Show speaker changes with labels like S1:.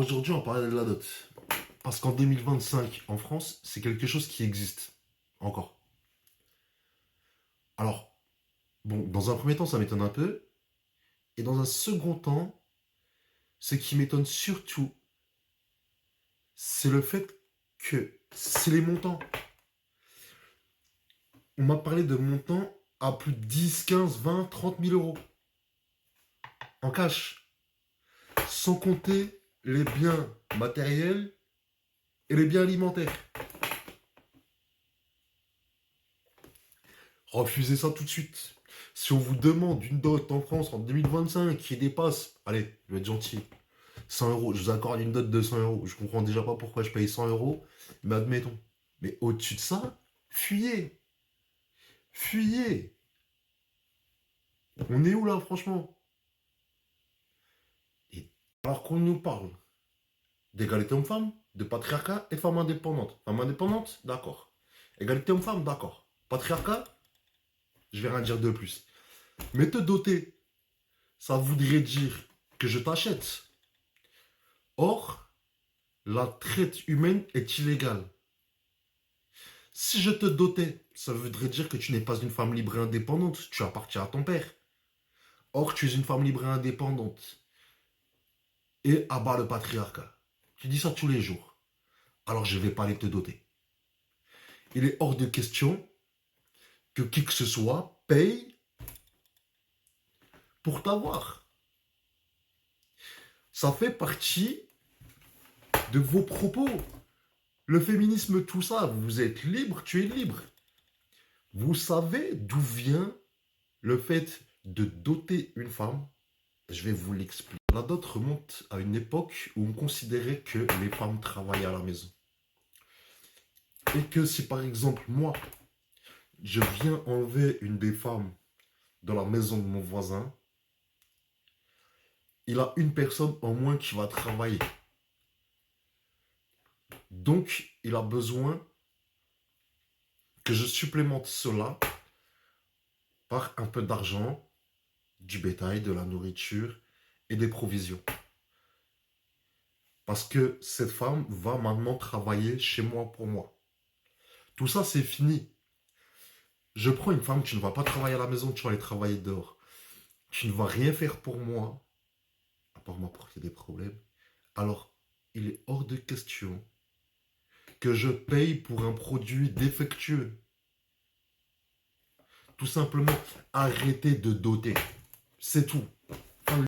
S1: aujourd'hui, on va parler de la dot. Parce qu'en 2025, en France, c'est quelque chose qui existe. Encore. Alors, bon, dans un premier temps, ça m'étonne un peu. Et dans un second temps, ce qui m'étonne surtout, c'est le fait que c'est les montants. On m'a parlé de montants à plus de 10, 15, 20, 30 000 euros. En cash. Sans compter les biens matériels et les biens alimentaires. Refusez ça tout de suite. Si on vous demande une dot en France en 2025 qui dépasse, allez, je vais être gentil, 100 euros, je vous accorde une dot de 100 euros. Je comprends déjà pas pourquoi je paye 100 euros, mais admettons. Mais au-dessus de ça, fuyez. Fuyez. On est où là, franchement? Et alors qu'on nous parle d'égalité homme-femme, de patriarcat et femme indépendante. Femme indépendante, d'accord. Égalité homme-femme, d'accord. Patriarcat, je vais rien dire de plus. Mais te doter, ça voudrait dire que je t'achète. Or, la traite humaine est illégale. Si je te dotais, ça voudrait dire que tu n'es pas une femme libre et indépendante. Tu appartiens à ton père. Or, tu es une femme libre et indépendante. Et abat le patriarcat. Tu dis ça tous les jours. Alors, je ne vais pas aller te doter. Il est hors de question que qui que ce soit paye pour t'avoir. Ça fait partie de vos propos. Le féminisme, tout ça, vous êtes libre, tu es libre. Vous savez d'où vient le fait de doter une femme? Je vais vous l'expliquer. La dot remonte à une époque où on considérait que les femmes travaillaient à la maison. Et que si par exemple, moi, je viens enlever une des femmes de la maison de mon voisin, il a une personne en moins qui va travailler. Donc, il a besoin que je supplémente cela par un peu d'argent, du bétail, de la nourriture et des provisions. Parce que cette femme va maintenant travailler chez moi pour moi. Tout ça, c'est fini. Je prends une femme, tu ne vas pas travailler à la maison, tu vas aller travailler dehors. Tu ne vas rien faire pour moi, à part m'apporter des problèmes. Alors, il est hors de question que je paye pour un produit défectueux. Tout simplement, arrêtez de doter. C'est tout.